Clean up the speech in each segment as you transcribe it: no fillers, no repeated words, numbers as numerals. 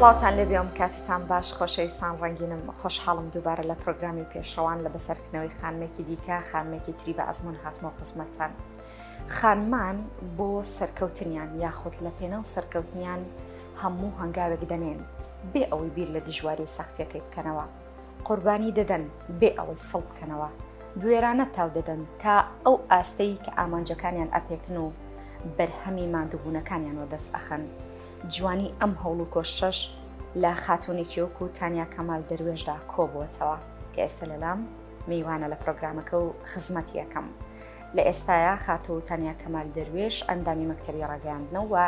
سڵاوتان لێ بێم کاتتان باش خۆشەویستان ڕەنگینم خۆشحاڵم دووبارە لە پرۆگرامی پێشەوان لە بەسەرکردنەوەی خانمێکی دیکە خانمێکی تری بە ئەزمون هاتمەوە خزمەتتان. خانمان بۆ سەرکەوتنیان یاخود لە پێناو سەرکەوتنیان هەموو هەنگاوێک دەنێن بێ ئەوەی بیر لە دژواری و سەختیەکەی بکەنەوە، قوربانی دەدەن بێ ئەوەی سڵ بکەنەوە، دوێرانە تاو دەدەن تا ئەو ئاستەی کە ئامانجەکانیان ئەپێکن و بەرهەمی ماندووبوونەکانیانەوە دەست ئەخەن. جوانی ئەم هەوڵ و کۆشش لە خاتونێکی وەکو تانیا کەمال دەروێشدا کۆبووەتەوە کە ئێستا لەلام میوانە لە پرۆگرامەکە و خزمەتی یەکەم. لە ئێستایا خاتەوە تانیا کەمال دەروێش ئەندامی مەکتەبی ڕاگەیاندنەوە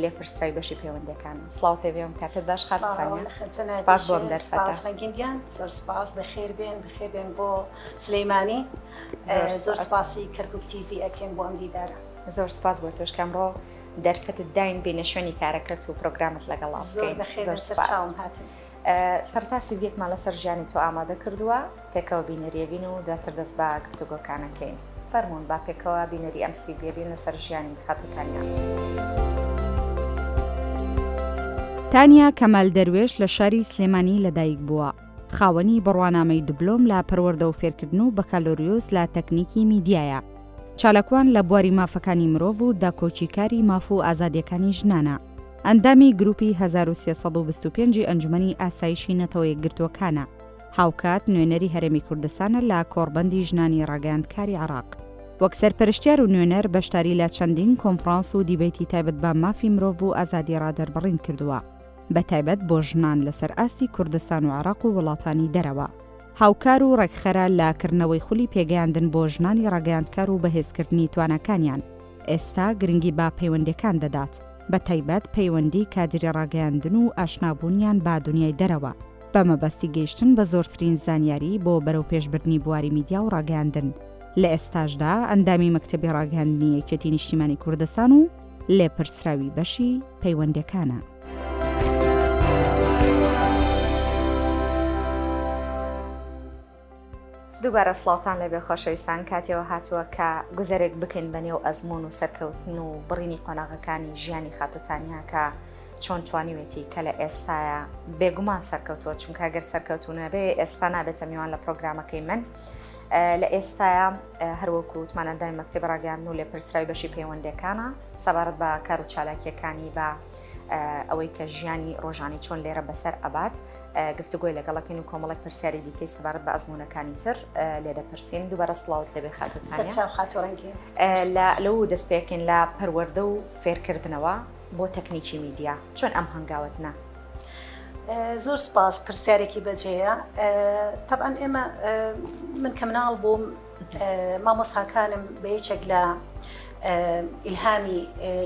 لێپرسرای بەشی پەیوەندیەکان. سڵاوتێ بێم کاتت باش خاتتانیا. سپاس بۆم دەرفەتە. ڕەنگیندیان زۆر سپاس بەخێر بێن بۆ سلەیمانی. زۆر سپاسی کەرکووک تیڤی ئەکەین بۆ ئەم دیدارە. زۆر سپاس بۆ تۆش کەمڕۆ دەرفەتت داین بینە شوێنی کارەکەت و پرۆگرامت لەگەڵا سەرتاسی بێکمان لەسەر ژیانی تۆ ئامادە کردووە پێکەوە بینەریەبین و دواتر دەست بە گفتوگۆکانەکەین. فەرموون با پێکەوە بینەری ئەمسی بێبین لەسەر ژیانی خاتوتانیا. تانیا کەمال دەروێش لە شاری سلێمانی لەدایک بووە. خاوەنی بڕوانامەی دبلۆم لە پەروەردە و فێرکردن و بەکالۆریۆس لە تەکنیکی میدیایە. چالاکوان لە بواری مافەکانی مرۆڤ و داکۆچیکاری ماف و ئازادیەکانی ژنانە. ئەندامی گروپی 1325 ئەنجومەنی ئاسایشی نەتەوە یەکگرتووەکانە. هاوکات نوێنەری هەرێمی کوردستانە لە کۆڕبەندی ژنانی ڕاگەیاندکاری عێراق. وەک سەرپەرشتیار و نوێنەر بەشداری لە چەندین کۆنفرانس و دیبێتی تایبەت بە مافی مرۆڤ و ئازادی ڕادەربڕین کردووە، بە تایبەت بۆ ژنان لەسەر ئاستی کوردستان و عێراق و وڵاتانی دەرەوە. هاوکار و ڕێکخەرە لاکردنەوەی خولی پێگەیاندن بۆ ژنانی ڕاگەیاندکار و بەهێزکردنی توانەکانیان. ئێستا گرنگی با پەیوەندیەکان دەدات، بە تایبەت پەیوەندی کادری ڕاگەیاندن و ئاشنابوونیان با دنیای دەرەوە، بە مەبەستی گەیشتن بە زۆرترین زانیاری بۆ بەرەو پێشبردنی بواری میدیا و ڕاگەیاندن. لە ئێستاشدا ئەندامی مەکتەبی ڕاگەیاندنی یەکێتی نیشتیمانی کوردستان و لێپرسراوی بەشی پەیوەندیەکانە. دووبارە سڵاوتان لەبێ خۆشەویستان کاتێەوە هاتووە کە گوزارێک بکەین بەنێو ئەزمون و سەرکەوتن و بڕینی قۆناغەکانی ژیانی خاتوتانیا کە چۆن توانیوێتی کە لە ئێستاە بێگومان سەرکەوتووە، چونکە ئەگەر سەرکەوتونە بێ ئێستا نابێتە میوان لە پرۆگرامەکەی من. لە ئێستاە هەروەکو وتمانەندای مەکتەبی ڕاگەیاندن و لێپرسراوی بەشی پەیوەندیەکانە سەبارەت بە کار و چالاکیەکانی بە ئەوەی کە ژیانی ڕۆژانی چۆن لێرە بەسەر ئەبات گفتوگۆی لەگەڵەکەین و کۆمەڵێک پرسیاری دیکەی سەبارەت بە ئەزمونەکانی تر لێ دەپرسین. دووبارە سڵاوت لەبێ خاتوتانیا. لەو دەست پێکەین لە پەروەردە و فێرکردنەوە بۆ تەکنیکی میدیا چۆن ئەم هەنگاوتنا. زۆر سپاس پرسیارێکی بەجێیە. طبعاً ئێمە من کە مناڵ بووم مامۆستاکانم بە یەکێک لە ئیلهامی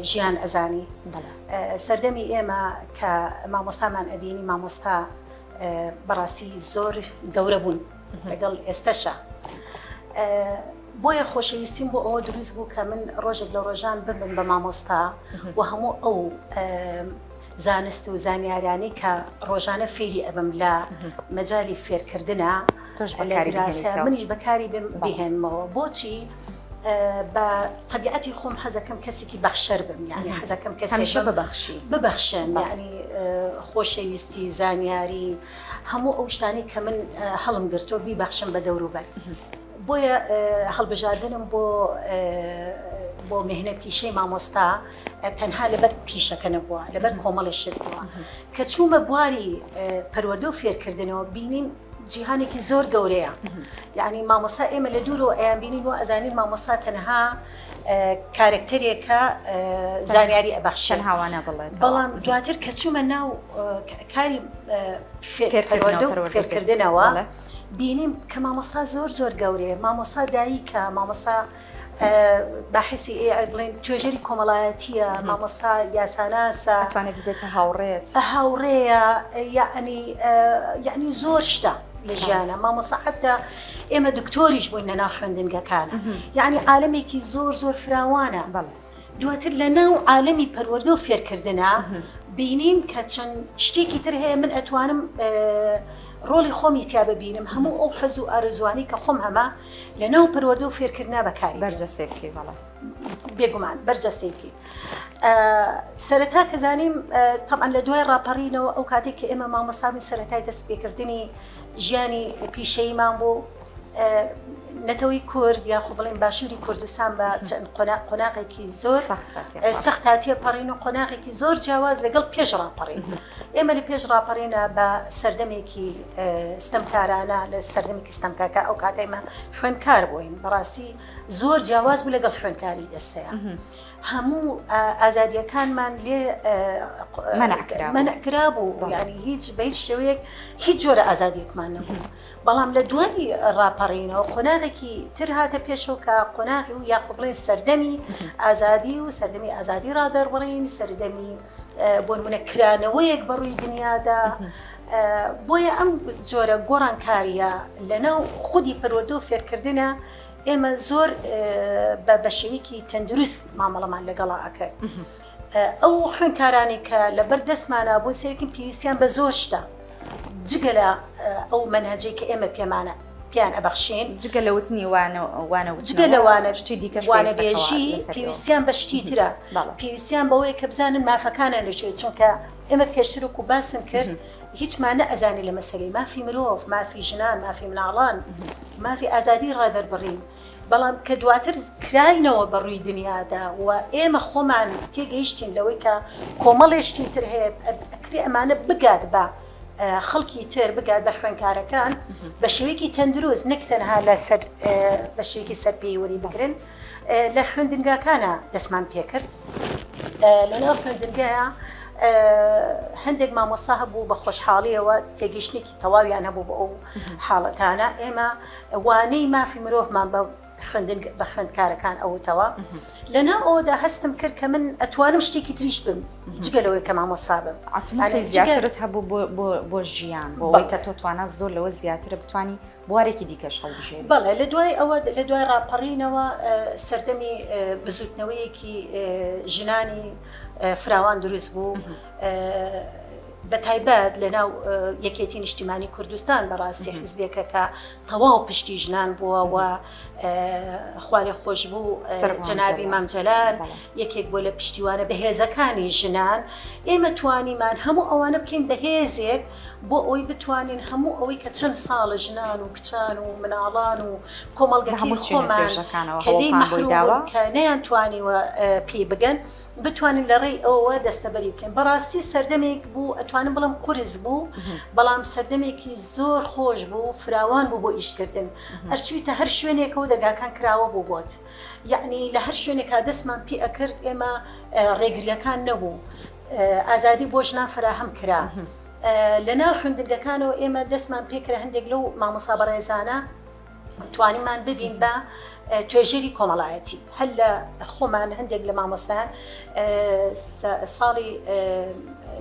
ژیان ئەزانی. سەردەمی ئێمە کە مامۆستامان ئەبینی مامۆستا بەڕاستی زۆر گەورە بوون لەگەڵ ئێستەشە. بۆیە خۆشەویستیم بۆ ئەوە دروست بوو کە من ڕۆژێک لە ڕۆژان ببم بە مامۆستا و هەموو ئەو زانست و زانیاریانی کە ڕۆژانە فێری ئەبم لە مەجای فێرکردنە منیش بەکاری بهێنمەوە. بۆچی؟ بە طبیعەتی خۆم حەزەکەم کەسێکی بەخشەر بم، یعنی حەزەکەم کەسێک ببەخشن، یعنی خۆشەویستی زانیاری هەموو ئەو شتانی کە من هەڵم گرتۆ بیبەخشم بە دەوروبەر. بۆیە هەڵبژاردنم بۆ مهنە پیشەی مامۆستا تەنها لەبەر پیشەکە نەبووە، لەبەر کۆمەڵی شت بووە. کە چوومە بواری پەروەردە و فێرکردنەوە بینین جیهانێکی زۆر گەورەیە. یعنی مامۆستا ئێمە لە دوورەوە ئەیان بینین و ئەزانین مامۆستا تەنها کارکتەرێکە زانیاری ئەبەخشێن هاوانە بڵێت. بەڵام دواتر کە چوومە ناو کاری پەروەردە و فێرکردنەوە بینیم کە مامۆستا زۆر گەورەیە. مامۆستا دایکە، مامۆستا باحسی بڵێن توێژەری کۆمەڵایەتیە، مامۆستا یاساناسە، ئەتوانێت ببێتە هاوڕێیە، یعنی زۆر شتە لە ژیانە. مامۆستا حتا ئێمە دکتۆریش بووین لە ناو خوێندنگەکانە، یعنی عالەمێکی زۆر فراوانە. دواتر لە ناو عالەمی پەروەردە و فێرکردنە بینیم کە چەند شتێکی تر هەیە من ئەتوانم ڕۆڵی خۆمی تیا ببینم، هەموو ئەو حەز و ئارزوانی کە خۆم هەمە لە ناو پەروەردە و فێرکردنا بەکاری بەرجەسێ بکەی. بێگومان بەرجەسێ بکەی. سەرەتا کە زانیم تەمان لە دوای ڕاپەڕینەوە ئەو کاتێک کە ئێمە مامۆستابین سەرەتای دەست پێکردنی ژیانی پیشەیمان بوو نەتەوەی کورد یاخۆ بڵێن باشووری کوردستان بە قۆناغێکی زۆر سەختاتیە پەڕین و قۆناغێکی زۆر جیاواز لەگەڵ پێش ڕاپەڕین ئێمە لە پێش ڕاپەڕینە بە سەردەمێکی ستەمکارانە لە سەردەمێکی ستەمکاکە ئەو کاتێمە خوێندکار بووین بەڕاستی زۆر جیاواز بوو لەگەڵ خوێندکاری ئێستەیە هەموو ئازادیەکانمان لێ مەنەعکرا بوو یعنی هیچ بە هیچ شێوەیەک هیچ جۆرە ئازادیەکمان نەبوو بەڵام لە دوای ڕاپەڕینەوە قۆناغێکی تر هاتە پێشەوە کە قۆناغی و یاخۆ بڵێن سەردەمی ئازادی و سەردەمی ئازادی ڕادەربڕین سەردەمی بۆ نمونە کرانەوەیەک بەڕووی دنیادا بۆیە ئەم جۆرە گۆڕانکاریە لەناو خودی پەروەردە و فێرکردنە ئێمە زۆر بە شێوەیەکی تەندروست مامەڵەمان لەگەڵا ئەکرد ئەو خوێندکارانی کە لەبەر دەستمانە بوون سێرەکن پێویستیان بە زۆر شتە جگە لە ئەو مەنهەجەی کە ئێمە پێمانە پیان ئەبەخشین جگە لە وتنی جگە لەوانە شتی دیکەش وانەبێژی پێویستیان بە شتی ترە پێویستیان بەوەی کە بزانن مافەکانە لەژێ چونکە ئێمە پێشتر وکو باسم کرد هیچمان نەئەزانی لە مەسەلەی مافی مرۆڤ مافی ژنان مافی مناڵان مافی ئازادی ڕادەربڕین بەڵام کە دواتر کراینەوە بەڕووی دنیادا و ئێمە خۆمان تێگەیشتین لەوەی کە کۆمەڵێشتی تر هەیە ئەکری ئەمانە بگات بە خەڵکی تر بگات بە خوێندکارەکان بە شێوەیەکی تەندروست نەک تەنها لە سەر بە شێوەیەکی سەرپێوەری بگرن لە خوێندنگاکانە دەستمان پێکرد لەناو خوێندنگایە هەندێک مامۆستا هەبوو بە خۆشحاڵیەوە تێگەیشتێکی تەواویان هەبوو بە ئەو حاڵەتانە ئێمە وانەی مافی مرۆڤمان بە خوێندکارەکان ئەوتەوە لەناو ئەوەدا هەستم کرد کە من ئەتوانم شتێکی تریش بم جگەلەوەی کە مامۆستا بم زیاترت هەبوو بۆ ژیان بۆەوەی کە تۆ توانە زۆر لەوە زیاترە بتوانی بوارێکی دیکەش هەڵبژێری بەڵێ لە دوای ئەوە لە دوای ڕاپەڕینەوە سەردەمی بزوتنەوەیەکی ژنانی فراوان دروست بوو بە تایبەت لەناو یەکێتی نیشتیمانی کوردستان بەڕاستی حیزبێکە کە تەواو پشتی ژنان بووە و خوارێ خۆش بوو جەنابی مام جەلال یەکێک بۆ لە پشتیوانە بەهێزەکانی ژنان ئێمە توانیمان هەموو ئەوانە بکەین بەهێزێک بۆ ئەوی بتوانین هەموو ئەوەی کە چەند ساڵە ژنان و کچان و مناڵان و کۆمەڵگەکەی خۆمان کە لێی مەحروم کە نەیانتوانیوە پێی بگەن بتوانین لە ڕێی ئەوە دەستەبەری بکەین بەڕاستی سەردەمێک بوو ئەتوانم بڵم قورس بوو بەڵام سەردەمێکی زۆر خۆش بوو فراوان بوو بۆ ئیشکردن ئەرچوویتە هەر شوێنێکەوە دەرگاکان کراوە بوو بۆت یعنی لە هەر شوێنێکا دەستمان پێ ئەکرد ئێمە ڕێگریەکان نەبوو ئازادی بۆ ژنان فراهەم کرا لەناو خوێندنگەکانەوە ئێمە دەستمان پێکرا هەندێک لەو مامۆستا بەڕێزانە توانیمان ببین بە توێژەری کۆمەڵایەتی هەر لە خۆمان هەندێک لە مامۆستایان ساڵی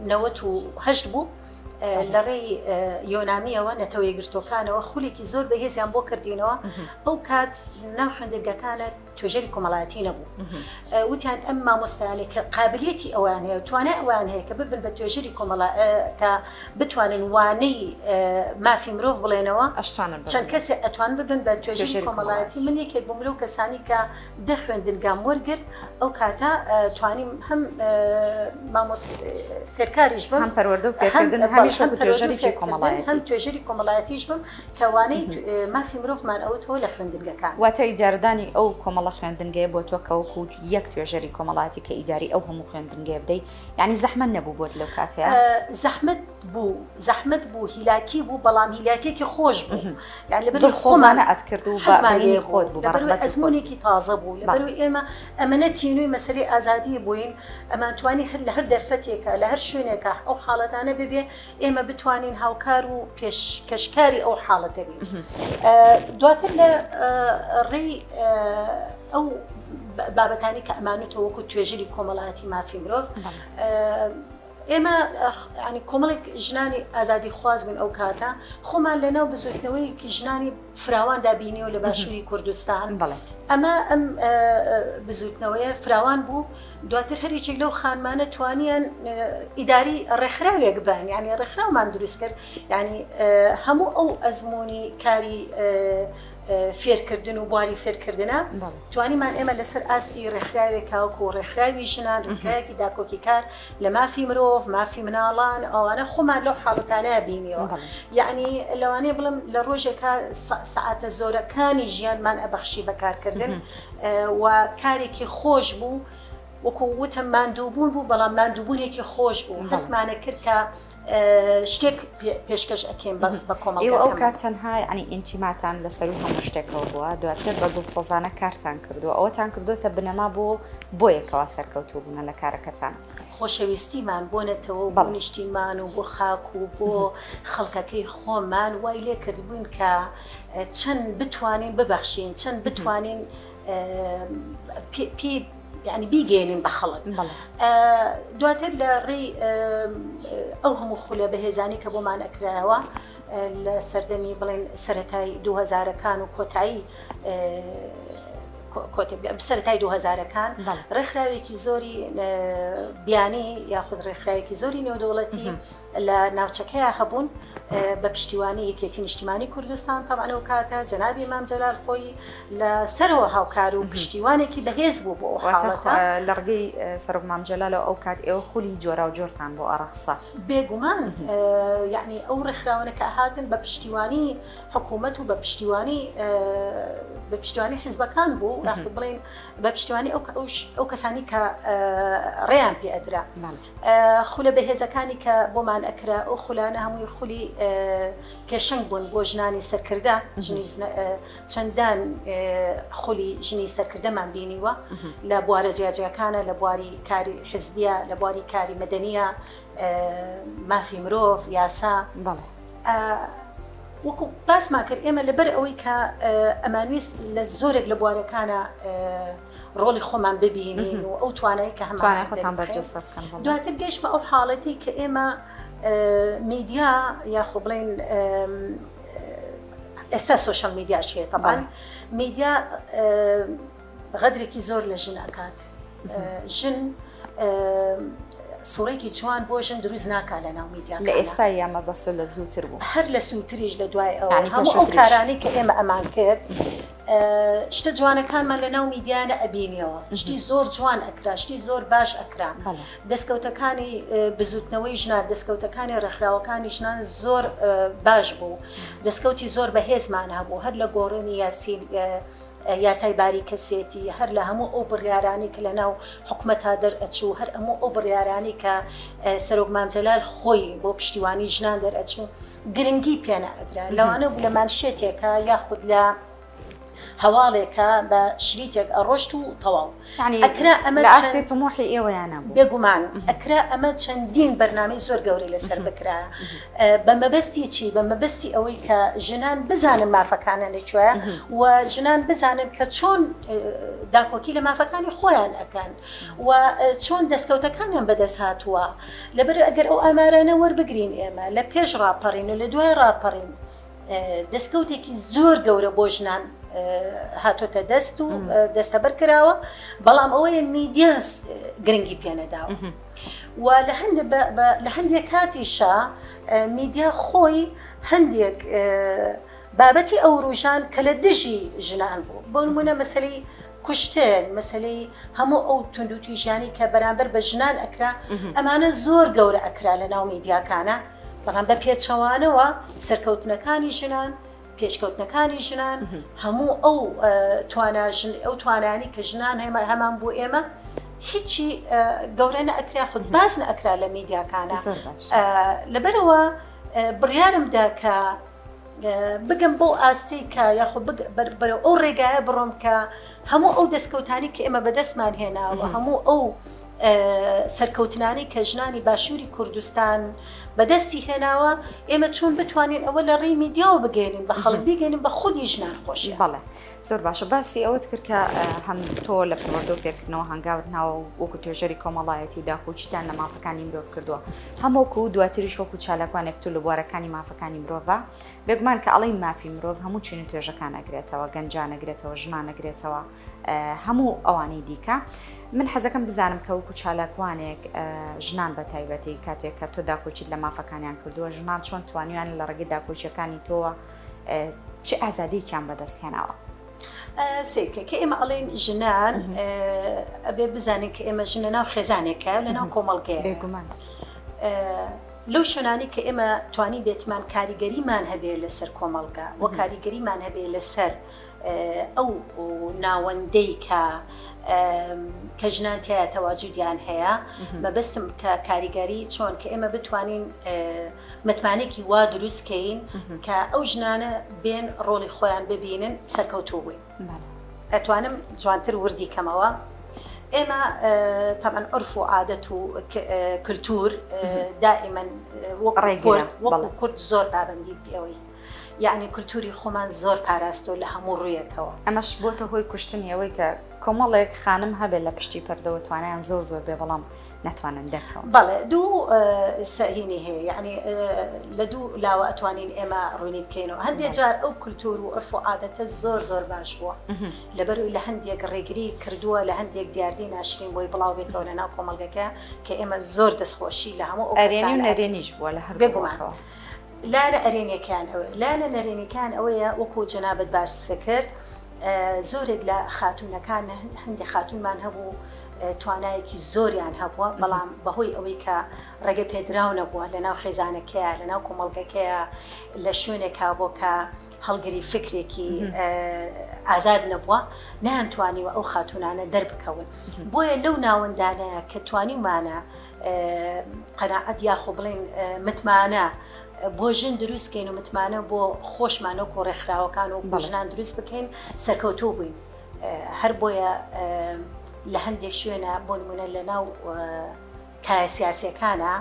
98 بوو لە ڕێی یۆنامیەوە نەتەوە یەکگرتوەکانەوە خولێکی زۆر بەهێزیان بۆ کردینەوە ئەو کات ناو خوێندنگەکانە توێژەری کۆمەڵایەتی نەبوو وتیان ئەم مامۆستایانێک کە قابلیەتی ئەوان هەیە توانای ئەوان هەیە کە ببن بە توێژەری کە بتوانن وانەی مافی مرۆڤ بڵێنەوە چەند کەسێ ئەتوان ببن بە توێژەری کۆمەڵایەتی من یەکێک بووم لەو کەسانی کە دەخوێندنگام وەرگرت ئەو کاتە توانیم هەم فێرکاریش بم هەم پەروەردە و فێرکردن هەمیشە هەم توێژەری کۆمەڵایەتیش بم کە وانەی مافی مرۆڤمان ئەوتەوە لە خوێندنگەکان واتە ئیدارەدانی ئەو کۆمەڵە خوێندنگەیە بۆ تۆ کەوەکو یەک توێژەری کۆمەڵاتی کە ئیداری ئەو هەموو خوێندنگەیە بدەیت یعنی زەحمەت نەبوو بۆت لەو کاتەیە زەحمەت بوو هیلاکی بوو بەڵام هیلاکێکی خۆش بوو یعنی لەبەر خۆمانە ئەتکرد و بەڕێنی خۆت بوو بەڕێبەت ئەزمونێکی تازە بوو لەبەروی ئێمە ئەمەنە تینووی مەسەلەی ئازادی بووین ئەمان توانی هەر لە هەر دەرفەتێکە لە هەر شوێنێکە ئەو حاڵەتانە ببێ ئێمە بتوانین هاوکار و پێشکەشکاری ئەو حاڵەتە بین دواتر لە ڕێی ئەو بابەتانی کە ئەمانوتەوە وەکو توێژەری کۆمەڵایەتی مافی مرۆڤ ئێمە ینی کۆمەڵێک ژنانی ئازادی خواز بن ئەو کاتە خۆمان لەناو بزوتنەوەیکی ژنانی فراوان دابینیەوە لە باشووری کوردستان ئەمە ئەم بزوتنەوەیە فراوان بوو دواتر هەریێک لەو خانمانە توانیان ئیداری ڕێکخراوێک بن ینی ڕێکخراومان دروست کرد ینی هەموو ئەو ئەزمموی کاری فێرکردن و بواری فێرکردنە توانیمان ئێمە لەسەر ئاستی ڕێکخراوێکاوکو و ڕێکخراوی ژنان ڕێکخراوێکی داکۆکی کار لە مافی مرۆڤ مافی مناڵان ئەوانە خۆمان لەو حاڵەتانەیە بینیەوە یعنی لەوانەیە بڵم لە ڕۆژێکە سەعاتە زۆرەکانی ژیانمان ئەبەخشی بەکارکردن و کارێکی خۆش بوو وەکو وتم ماندووبوون بوو بەڵام ماندووبوونێکی خۆش بوو هەستمانە کرد کە شتێک پێشکەش ئەکەین بە کۆمەڵگە ئەو کات تەنها ینی ئینتیماتان لەسەر و هەموو شتێکەوە بووە دواتر بە دڵسۆزانە کارتان کردووە ئەوەتان کردوتە بنەما بۆ یەکەوە سەرکەوتوو بوونە لە کارەکەتان خۆشەویستیمان بۆ نەتەوە بۆ نیشتیمان و بۆ خاک و بۆ خەڵکەکەی خۆمان وای لێ کردبوون کە چەند بتوانین ببەخشین چەند بتوانین يعني بیگەێنین بە خەڵک دواتر لە ڕێی ئەو هەموو خولە بەهێزانی کە بۆمان ئەکرایەوە لە سەردەمی بڵێن سەرەتای 2000ەکان و کۆتایی سەرەتای 2000ەکان ڕێکخراوێکی زۆری بیانی یاخود ڕێکخراوێکی زۆری نێودەوڵەتی لە ناوچەکەیە هەبوون بە پشتیوانی یەکێتی نیشتیمانی کوردستان تەبعاً ئەو کاتە جەنابی مام جەلال خۆی لە سەرەوە هاوکار و پشتیوانێکی بەهێز بوو بۆ حاڵەتە لە ڕگەی سەرۆک مام جەلالەوە ئەو کات ئێوە خولی جۆرا و جۆرتان بۆ ئاڕەخسا بێگومان یعنی ئەو ڕێکخراوانە کە هاتن بە پشتیوانی حکوومەت و بە پشتیوانی حیزبەکان بوو یاخود بڵێن بە پشتیوانی ئەو کەسانی کە ڕێیان پێ ئەدرا خولە بەهێزەکانی کە بۆمان ئەکرا ئەو خولانە هەمووی خولی پێشنگ بوون بۆ ژنانی سەرکردە چەندان خولی ژنی سەرکردەمان بینیوە لە بوارە جیاجیەکانە لە بواری کاری حزبیە لە بواری کاری مەدەنیە مافی مرۆڤ یاسا وەکو باسمان کرد ئێمە لەبەر ئەوەی کە ئەمانویست لە زۆرێک لە بوارەکانە ڕۆڵی خۆمان ببینین و ئەو توانایی کە هەمان دواتر گەشت بە ئەو حاڵەتی کە ئێمە میدیا یاخۆ بڵێن ئێستا سۆشەل میدیاش هەیە طبعاً میدیا غەدرێکی زۆر لە ژن ئەکات ژن سوورێکی جوان بۆ ژن دروست ناکا لە ناو میدیاکانە لە ئێستا یامە بەس لە زووتر بوو هەر لە سووتریش لە دوای ئەوە هەموو ئەو کارانەی کە ئێمە ئەمان کرد شتە جوانەکانمان لە ناو میدیانە ئەبینیەوە شتی زۆر جوان ئەکرا شتی زۆر باش ئەکرا دەستکەوتەکانی بزوتنەوەی ژنان دەستکەوتەکانی ڕێکخراوەکانی ژنان زۆر باش بوو دەستکەوتی زۆر بەهێزمان هەبوو هەر لە گۆڕینی یاسای باری کەسێتی هەر لە هەموو ئەو بڕیارانی کە لە ناو حکومەتا دەرئەچوو هەر ئەموو ئەو بڕیارانی کە سەرۆک مام جەلال خۆی بۆ پشتیوانی ژنان دەرئەچوو گرنگی پێنە ئەدرا لەوانە بوو لە مانشێتێکە یاخود لە هەواڵێکە بە شریتێک ئەڕۆشت و تەواو ئەکرا ئەمە لە ئاستی تمۆحی ئێوەیانە بوو بێگومان ئەکرا ئەمە چەندین بەرنامەی زۆر گەورەی لەسەر بکرا بە مەبەستی چی بە مەبەستی ئەوەی کە ژنان بزانن مافەکانە لەکوێیە و ژنان بزانن کە چۆن داکۆکی لە مافەکانی خۆیان ئەکەن و چۆن دەستکەوتەکانیان بەدەست هاتووە لەبەر ئەگەر ئەو ئامارانە وەربگرین ئێمە لە پێش ڕاپەڕین و لە دوای ڕاپەڕین دەستکەوتێکی زۆر گەورە بۆ ژنان هاتۆتە دەست و دەستەبەر کراوە بەڵام ئەوەیە میدیاس گرنگی پێنەداوە و لە هەندێک کاتیشە میدیا خۆی هەندێک بابەتی ئەو ڕۆژان کە لە دژی ژنان بوو بۆ نمونە مەسەلەی کوشتن مەسەلەی هەموو ئەو توندوتیژانی کە بەرامبەر بە ژنان ئەکرا ئەمانە زۆر گەورە ئەکرا لە ناو میدیاکانە بەڵام بە پێچەوانەوە سەرکەوتنەکانی ژنان پێشکەوتنەکانی ژنان هەموو ئەو توانانی کە ژنان هەمان بۆ ئێمە هیچی گەورە نەئەکرا خود باز نەئەکرا لە میدیاکانە لەبەرەوە بڕیارمدا کە بگەم بۆ ئاستی کە یاخود بەرە ئەو ڕێگایە بڕۆم کە هەموو ئەو دەستکەوتانی کە ئێمە بەدەستمان هێناوە هەموو ئەو سەرکەوتنانی کە ژنانی باشووری کوردستان بەدەستی هێناوە ئێمە چۆن بتوانین ئەوە لە ڕێی میدیاوە بگەێنین بە خەڵک بگەێنین بە خودی ژنان خۆشیە بەڵێ زۆر باشە باسی ئەوەت کرد کە هەم تۆ لە پەروەردە و فێرکردنەوە هەنگاورناوە وەکو توێژەری کۆمەڵایەتی داخۆچیتان لە مافەکانی مرۆڤ کردووە هەمووکو دواتریش وەکو چالاکوانێک تو لە بوارەکانی مافەکانی مرۆڤە بێگومان کە ئەڵی مافی مرۆڤ هەموو چین توێژەکان ئەگرێتەوە گەنجان ئەگرێتەوە ژمان ئەگرێتەوە هەموو ئەوانەی دیکە من حەزەکەم بزانم کە وەکو چالاکوانێک ژنان بە تایبەتی کاتێک کە تۆ داکۆچیت لە مافەکانیان کردووە ژنان چۆن توانیان لە ڕێگەی داکۆچیەکانی تۆوە چه ئازادیێکیان بەدەستهێناوە؟ سێکە کە ئێمە ئەڵێن ژنان ئەبێ بزانین کە ئێمە ژنە ناو خێزانێکە لە ناو کۆمەڵگەیە بێگومان لەو شوێنانی کە ئێمە توانی بێتمان کاریگەریمان هەبێ لەسەر کۆمەڵگا و کاریگەریمان هەبێ لەسەر ئەو ناوەندەی کە ژنان تایە تەواجودیان هەیە مەبەستم کە کاریگەری چۆن کە ئێمە بتوانین متمانێکی وا دروستکەین کە ئەو ژنانە بێن ڕۆڵی خۆیان ببینن سەرکەوتوو بووین ئەتوانم جوانتر وردی کەمەوە ئێمە طبعا عرف و عادەت و کللتور دائما وەکو کورد زۆر پابندی پێوەی یعنی کللتوری خۆمان زۆر پاراستۆ لە هەموو ڕوویەکەوە ئەمەش بۆتە هۆی کوشتنیەوەی کە کۆمەڵێک خانم هەبێت لە پشتی پەردەوە توانیان زۆر بێ بەڵام ناتوانن دەرکەون بەڵێ دوو سەهینی هەیە یعنی لە دوو لاوە ئەتوانین ئێمە ڕوونی بکەینەوە هەندێک جار ئەو کللتور و عرف و عادەتە زۆر باش بووە لەبەروی لە هەندێک ڕێگری کردووە لە هەندێک دیاردی ناشرین بۆی بڵاو بێتەوە لە ناو کۆمەڵگەکە کە ئێمە زۆر دەستخۆشی لە هەموو ئەرێنی و نەرێنیش بووە لە هەر بێگومانەوە لانە ئەرێنیەکان ئەوە لانە نەرێنیەکان ئەوەیە وەکو جەنابەت باش سەکرد زۆرێک لە خاتونەکان هەندێک خاتونمان هەبوو توانایەکی زۆریان هەبووە بەڵام بەهۆی ئەوەی کە ڕێگە پێدراو نەبووە لە ناو خێزانەکەیە لە ناو کۆمەڵگەکەیە لە شوێنێکا بۆ کە هەڵگری فکرێکی ئازاد نەبووە نەیانتوانیوە ئەو خاتونانە دەربکەون بۆیە لەو ناوەندانەیە کە توانیمانە قەناعەت یاخۆ بڵێن متمانە بۆ ژن دروستکەین و متمانە بۆ خۆشمانە و کۆڕێکخراوەکان و بژنان دروست بکەین سەرکەوتوو بووین هەر بۆیە لە هەندێک شوێنە بۆ نمونە لە ناو کایە سیاسیەکانە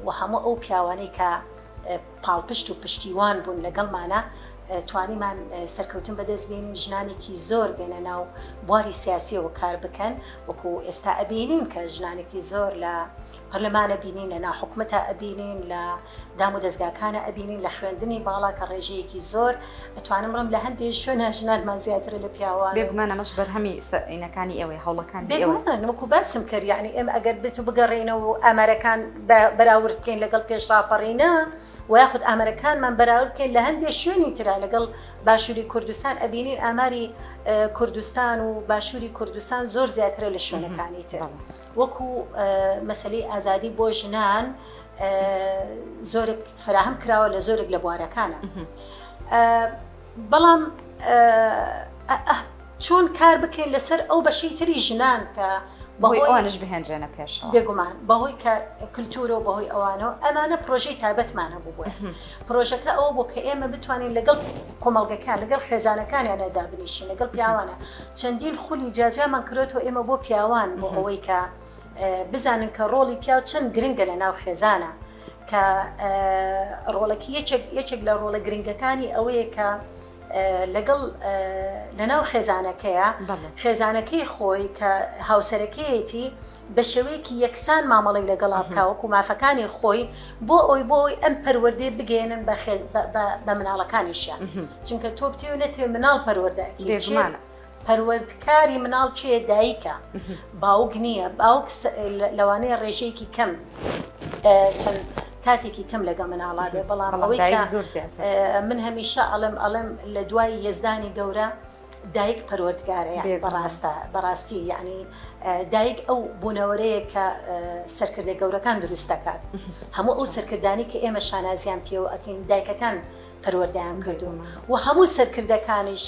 و هەموو ئەو پیاوانەی کە پاڵپشت و پشتیوان بوون لەگەڵمانە توانیمان سەرکەوتن بەدەست بێنین ژنانێکی زۆر بێنە ناو بواری سیاسیەوە کار بکەن وەکو ئێستا ئەبینین کە ژنانێکی زۆر لە پەرلەمانە بینین لە ناحکومەتە ئەبینین لە دام و دەستگاکانە ئەبینین لە خوێندنی باڵا کە ڕێژەیەکی زۆر ئەتوانم بڵم لە هەندێک شوێنە ژنانمان زیاترە لە پیاوان بێگومان ئەمەش بەرهەمی عینەکانی ئەوەی هەوڵەکانی بێگومان وەکو باسم کرد یعنی ئێمە ئەگەر بێت و بگەڕێنە و ئامارەکان بەراورد بکەین لەگەڵ پێشڕاپەڕینە و یاخود ئامارەکانمان بەراورد بکەین لە هەندێک شوێنی ترا لەگەڵ باشووری کوردستان ئەبینین ئاماری کوردستان و باشووری کوردستان زۆر زیاترە لە شوێنەکانی تر وەکو مەسەلەی ئازادی بۆ ژنان زۆرێک فراهم کراوە لە زۆرێک لە بوارەکانە بەڵام چۆن کار بکەین لەسەر ئەو بەشەی تری ژنان کە بەهۆی ئەوانش بهێنرێنە پێشەوە بێگومان بەهۆی کە کللتورە و بەهۆی ئەوانەوە ئەمانە پرۆژەی تایبەتمان هەبوو بووە پرۆژەکە ئەوە بۆ کە ئێمە بتوانین لەگەڵ کۆمەڵگەکان لەگەڵ خێزانەکانیانە دابنیشین لەگەڵ پیاوانە چەندین خولی جاجامان کردێتەوە ئێمە بۆ پیاوان بۆ ئەوەی کە بزانن کە ڕۆڵی پیاو چەند گرنگە لە ناو خێزانە کە ڕۆڵەکی یەکێک لە ڕۆڵە گرنگەکانی ئەوەیە کە لەگەڵ لە ناو خێزانەکەیە خێزانەکەی خۆی کە هاوسەرەکەیەتی بە شێوەیەکی یەکسان مامەڵی لەگەڵا بکاوەکو مافەکانی خۆی بۆ ئەوی ئەم پەروەردەی بگەێنن بە مناڵەکانیشیان چونکە تۆ بتێ نەتێ مناڵ پەروەردەکی پەروەردکاری مناڵ کێ دایکە باوک نییە باوک لەوانەیە ڕێژەیەکی کەم چەند کاتێکی کەم لەگە مناڵا بێ بەڵام ئەوەی من هەمیشە ئەڵم لە دوای یێزدانی گەورە دایک پەروەردگارە بەڕاستی یعنی دایک ئەو بوونەوەرەیە کە سەرکردە گەورەکان دروست دەکات هەموو ئەو سەرکردانی کە ئێمە شانازیان پێوە ئەکەین دایکەکان پەروەردەیان کردو و هەموو سەرکردەکانیش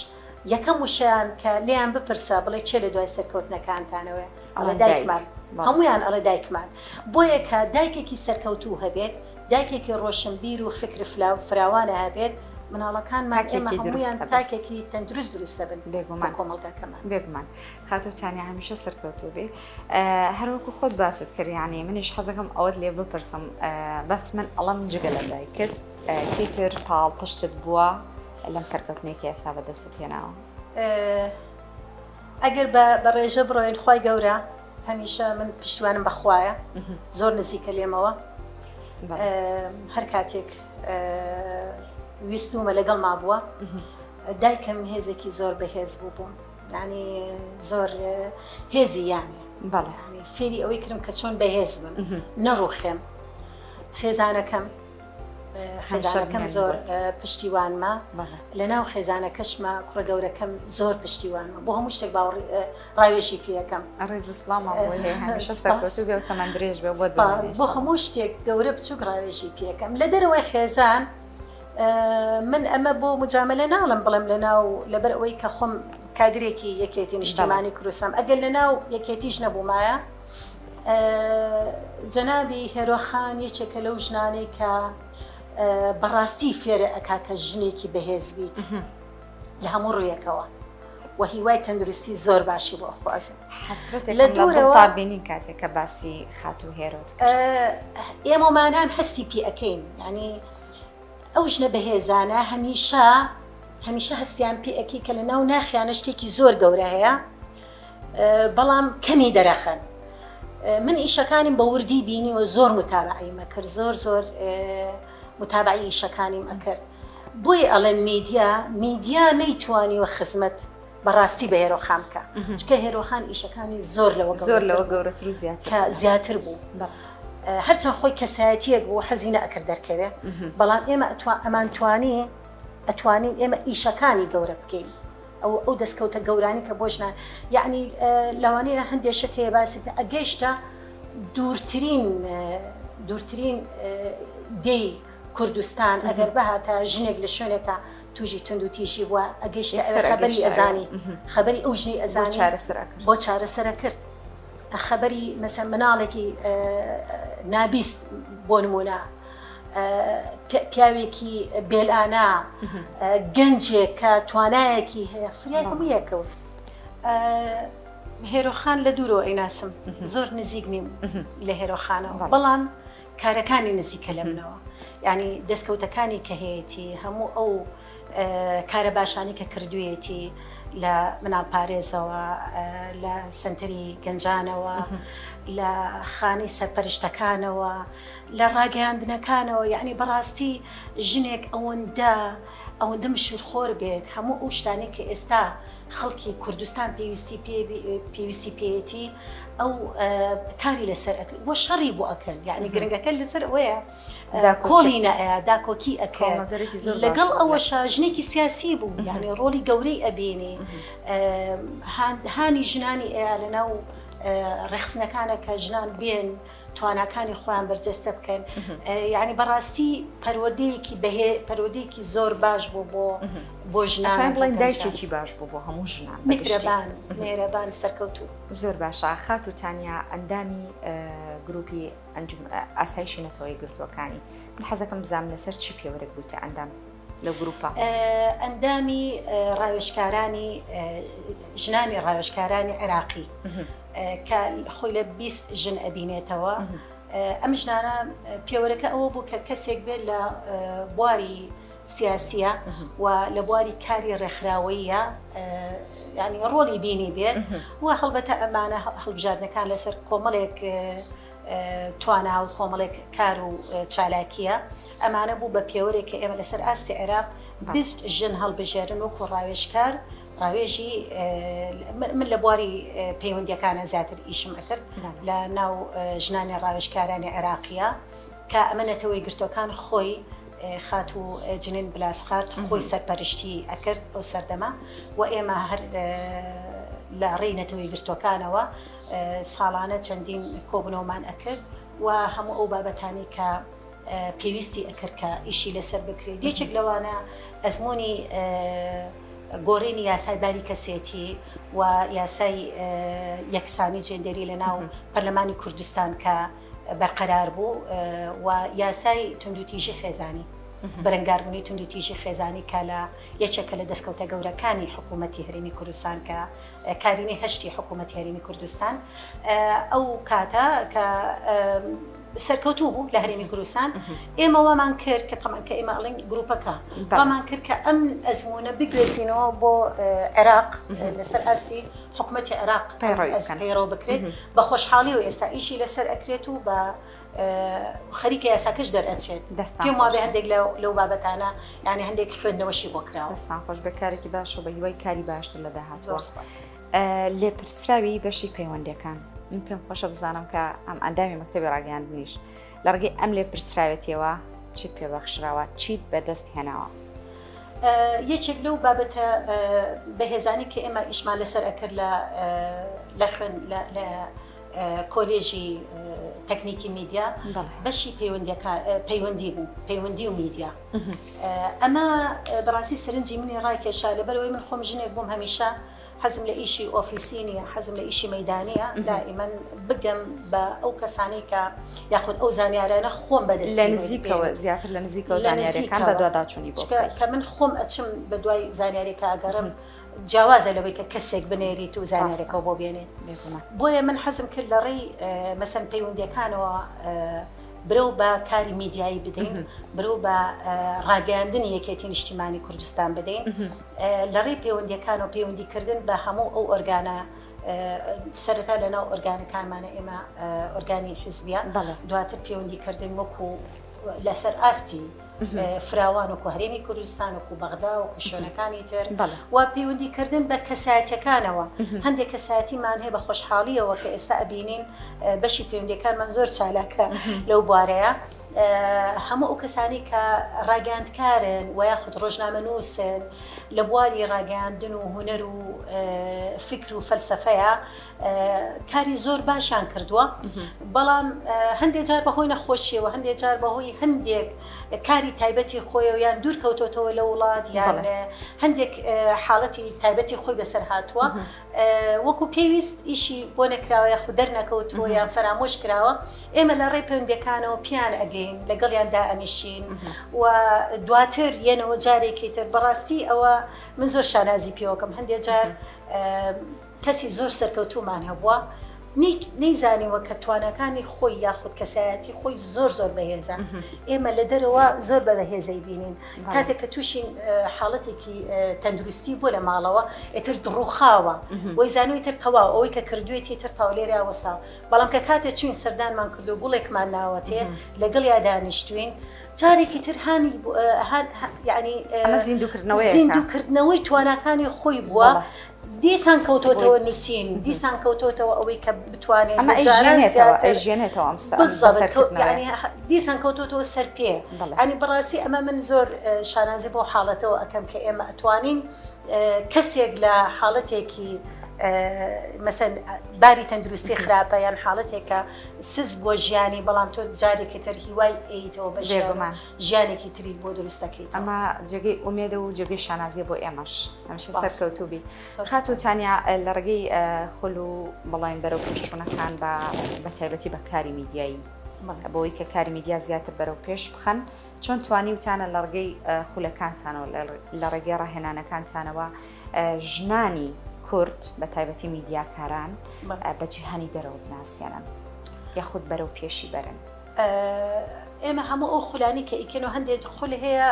یەکەم وشیان کە لیان بپرسە بڵێ چێ لە دوای سەرکەوتنەکانتانەوە ئەڵە دایکمان هەمویان ئەڵە دایکمان بۆیە کە دایکێکی سەرکەوتوو هەبێت دایکێکی ڕۆشنبیر و فکر فراوانە هەبێت مناڵەکانمان ئێمە هەمویان تاکێکی تەندروست دروستە بن بێگومان کۆمەڵگەکەمان بێگومان خاتوتانیا هەمیشە سەرکەوتوو بێ هەروەکو خۆت باست کرد یعنی منیش حەزەکەم ئەوەت لێ بپرسم بەس من ئەڵەم جگە لە دایکت کەیتر پاڵ پشتت بووە لەم سەرکەوتنێکی ئێستا بەدەست پێناوە ئەگەر بە ڕێژە بڕۆین خی گەورە هەمیشە من پشتیوانم بەخوایە زۆر نزیکە لێمەوە هەر کاتێک ویستومە لەگەڵ ما بووە دایکم هێزێکی زۆر بەهێز بووم ینی زۆر هێزی یانێ خێزانەکەم زۆر پشتیوانمە لەناو خێزانەکەشمە کوڕە گەورەکەم زۆر پشتیوانمە بۆ هەموو شتێک ڕاوێژی پێەکەم ڕێز سڵامە بێ تەمەند درێژ بێ بۆ هەموو شتێک گەورە بچووک ڕاوێژی پێەکەم لە دەرەوەی خێزان من ئەمە بۆ مجاملە ناڵم بڵم لەناو لەبەر ئەوەی کە خۆم کادرێکی یەکێتی نیشتیمانی کوردستان ئەگەر لەناو یەکێتیش نەبوومایە جەنابی هێرۆخان یەکێکە لەو ژنانەی کە بەڕاستی فێرە ئەکا کە ژنێکی بەهێز بیت لە هەموو ڕوویەکەوە و هیوای تەندروستی زۆر باشی بۆ خوازم لە دوورەوە بینین کاتێک کە باسی خات و هێرۆت ئێمەمانان هەستی پێ ئەەکەین ینی ئەو ژنە بەهێزانە هەمیشە هەستیان پێ ئەکی کە لە ناو ناخیانە شتێکی زۆر گەورە هەیە بەڵام کەمی دەرەخەن من ئیشەکانیم بە وردی بینی و زۆر متابعیمە کرد زۆر متابعی ئیشەکانیم ئەکرد بۆی ئەڵێن میدیا نەیتوانی و خزمەت بەڕاستی بە هێرۆخان بکە چکە هێرۆخان ئیشەکانی زۆر لەوە گەورەتر و زیاتر بوو هەرچەند خۆی کەسایەتیەک بوو حەزینە ئەکرد دەرکەوێ بەڵام ئێمە ئەتوانین ئێمە ئیشەکانی گەورە بکەین ئەو دەستکەوتە گەورانی کە بۆ ژنان یعنی لەوانەیە هەندێشت هەیە باسی ئەگەیشتە دوورترین دێی کوردستان ئەگەر بەهاتە ژنێک لە شوێنێکە توژی تونند و تیژی بووە ئەگەیشتە خەبەری ئەزانی خەبەری ئەو ژنی ئەزانی بۆ چارەسەرە کرد خەبەری مەسەن مناڵێکی نابیست بۆ نمونە پیاوێکی بێلانە گەنجێک کە توانایەکی هەیە فریای هەموو یەکەوت هێرۆخان لە دوورەوە ئەیناسم زۆر نزیک نیم لە هێرۆخانەوە بەڵام کارەکانی نزیکە لە منەوە یعنی دەستکەوتەکانی کە هەیەی هەموو ئەو کارە باشانی کە کردوویەتی لە مناڵ پارێزەوە لە سنتەری گەنجانەوە لە خانەی سەرپەرشتەکانەوە لە ڕاگەیاندنەکانەوە یعنی بەڕاستی ژنێک ئەوەندە مشورخۆر بێت هەموو ئەو شتانێک کە ئێستا خەڵکی کوردستان پێویستی پێیەتی ئەو کاری لەسەر ئەکرد بۆ شەڕی بۆ ئەکرد یعنی گرنگەکە لەسەر ئەوەیە کۆڵینە داکۆکی ئەکرد لەگەڵ ئەوەشە ژنێکی سیاسی بوو یعنی ڕۆلی گەورەی ئەبێنێ هانی ژنانی ئەیە لەناو ڕێخستنەکانە کە ژنان بێن تواناکانی خۆیان بەرجەستە بکەن یعنی بەڕاستی پەروەردەیەکی زۆر باش بوو بۆ ژنان بڵێن دایکێکی باش بوو بۆ هەموو ژنان مێرەبان سەرکەوتوو زۆر باشە خات و تانیا ئەندامی گروپی ئاسایشی نەتەوەی گرتوەکانی من حەزەکەم بزانم لەسەر چی پێوەرە بوویتە ئەندام لە گروپە ئەندامی ڕاوێژکارانی ژنانی ڕاوێژکارانی عێراقی کە خۆی لە 20 ژن ئەبینێتەوە ئەم ژنانە پێوەرەکە ئەوە بوو کە کەسێک بێت لە بواری سیاسیە و لە بواری کاری ڕێکخراوەیە ینی ڕۆڵی بینی بێت و هەڵبەتە ئەمانە هەڵبژاردنەکان لەسەر کۆمەڵێک توانا و کۆمەڵێک کار و چالاکیە ئەمانە بوو بە پێوەرێک کە ئێمە لەسەر ئاستی عێراق 20 ژن هەڵبژێرن وەکو ڕاوێژکار ڕاوێژی من لە بواری پەیوەندیەکانە زیاتر ئیشم ئەکرد لە ناو ژنانی ڕاوێژکارانی عێراقیە کە ئەمە نەتەوەی گرتوەکان خۆی خات و جنین بلاسخات خۆی سەرپەرشتی ئەکرد ئەو سەردەما و ئێمە هەر لە ڕێی نەتەوەی گرتوەکانەوە ساڵانە چەندین کۆبنەوەمان ئەکرد و هەموو ئەو بابەتانی کە پێویستی ئەکرد کە ئیشی لەسەر بکرێت یەکێک لەوانە ئەزمموی گۆڕینی یاسای باری کەسێتی و یاسای یەکسانی جێندەری لە ناو پەرلەمانی کوردستان کە بەرقەرار بوو و یاسای توندوتیژی خێزانی بەرەنگاربوونی توندوتیژی خێزانی کە لە یەکێکە لە دەستکەوتە گەورەکانی حکوومەتی هەرێمی کوردستان کە کابینەی هەشتی حکوومەتی هەرێمی کوردستان ئەو کاتە کە سەرکەوتوو بوو لە هەرێمی کوردستان ئێمە وامان کرد کە تەمان کە ئێمە ئەڵێن گروپەکە وامان کرد کە ئەم ئەزمونە بگوێزینەوە بۆ عێراق لەسەر ئاسی حکوومەتی عێراق پەیڕەو بکرێت بە خۆشحاڵی و ئێستا ئیشی لەسەر ئەکرێت و بە خەریکە یاساکەش دەرئەچێت پێم وابێ هەندێک لەو بابەتانە یعنی هەندێک خوێندنەوەشی بۆ کراوە دەستان خۆش بە کارێکی باش و بە هیوای کاری باشتر لە داهاتوە لێپرسراوی بەشی پەیوەندیەکان من پێم خۆشە بزانم کە ئەم ئەندامی مەکتەبی ڕاگەیاندنیش لە ڕگەی ئەم لێپرسراوێتیەوە چیت پێبەخشراوە چیت بەدەست هێناوە یەکێک لەو بابەتە بەهێزانی کە ئێمە ئیشمان لەسەر ئەکرد لە کۆلێژی تەکنیکی میدیا بەشی پەیوەندی و میدیا ئەمە بەڕاستی سەرنجی منی ڕایکێشا لەبەرەوەی من خۆم ژنێک بووم هەمیشە حەزم لە ئیشی ئۆفیسی نیە حەزم لە ئیشی مەیدانیە دائیمەن بگەم بە ئەو کەسانی کە یاخود ئەو زانیارانە خۆم بەدەست لە نزیکەوە زیاتر لە نزیکەوە زانیاریەکان بە دوواداچوونی بۆ کە من خۆم ئەچم بە دوای زانیاریەکە ئەگەڕم جیاوازە لەوەی کە کەسێک بنێریت و زانیارەکە بۆ بێنێت بۆیە من حەزم کرد لە ڕێی مەسەن پەیوەندیەکانەوە برەو بە کاری میدیایی بدەین برەو بە ڕاگەاندنی یەکێتی نیشتیمانی کوردستان بدەین لە ڕێی پەیوەندیەکان و پەیوەندیکردن بە هەموو ئەو ئۆرگانە سەرەتا لەناو ئۆرگانەکانمانە ئێمە ئۆرگانی حیزبیان دواتر پەیوەندیکردن وەکو لەسەر ئاستی فراوان و هەرێمی کوردستان و بەغدا و شوێنەکانی تر و پەیوەندیکردن بە کەسایەتیەکانەوە هەندێک کەسایەتیمان هەیە بە خۆشحاڵیەوە کە ئێستا ئەبینین بەشی پەیوەندیەکانمان زۆر چالاکە لەو بوارەیە هەموو ئەو کەسانی کە ڕاگەاندکارن و یاخود ڕۆژنامەنووسن لە بواری ڕاگەاندن و هونەر و فکر و فەلسەفەیە کاری زۆر باشیان کردووە بەڵام هەندێک جار بەهۆی نەخۆشیەوە هەندێک جار بەهۆی هەندێک کاری تایبەتی خۆیەوە یان دوور کەوتۆتەوە لە وڵات یان هەندێک حاڵەتی تایبەتی خۆی بەسەر هاتووە وەکو پێویست ئیشی بۆ نەکراوە یاخود دەرنەکەوتووە یان فەرامۆش کراوە ئێمە لە ڕێی پەیوەندیەکانەوە پیان ئەگەین لەگەڵیاندا ئەنیشین و دواتر یەنەوە جارێکی تر بەڕاستی ئەوە من زۆر شانازی پێوەکەم هەندێک جار کەسی زۆر سەرکەوتومان هەبووە نەیزانیوە کە توانەکانی خۆی یاخود کەسایەتی خۆی زۆر بەهێزە ئێمە لە دەرەوە زۆر بە بەهێزەی بینین کاتێک کە تووشین حاڵەتێکی تەندروستی بۆ لە ماڵەوە ئێتر دڕوخاوە وەی زانوی تر تەواو ئەوەی کە کردوێتی تر تاو لێرە وەسا بەڵام کە کاتێک چوین سەردانمان کردو گوڵێکمان ناوەتێ لەگەڵ یا دانیشتوین جارێکی تر هانی یعنی زیندووکردنەوەی توانەکانی خۆی بووە دیسان کەوتۆتەوە نووسین دیسان کەوتۆتەوە ئەوەی کە بتوانێت دیسان کەوتۆتەوە سەر پێ ئەنی بەڕاستی ئەمە من زۆر شانازی بۆ حاڵەتەوە ئەەکەم کە ئێمە ئەتوانین کەسێک لە حاڵەتێکی مەسەن باری تەندروستی خراپە یان حاڵەتێکە سز بۆ ژیانی بەڵام تۆ جارێکی تر هیوای ئەیتەوە بە ژیانێکی تری بۆ دروستەکەیت ئەمە جێگەی ئومێدە و جێگەی شانازیە بۆ ئێمەش هەمیشە سەرکەوتوبی خاتوتانیا لە ڕێگەی خۆل و بەڵاین بەرەو پێشچوونەکان بە تایبەتی بە کاری میدیایی بۆی کە کاری میدیا زیاتر بەرەو پێش بخەن چۆن توانی وتانە لە ڕێگەی خولەکانتانەوە لە ڕێگەی ڕاهێنانەکانتانەوە ژنانی کورد بە تایبەتی میدیاکاران بە جیهانی دەرەوە بناسیێنن یاخود بەرەو پێشی بەرن ئێمە هەموو ئەو خولانی کە ئیکەن و هەندێک خول هەیە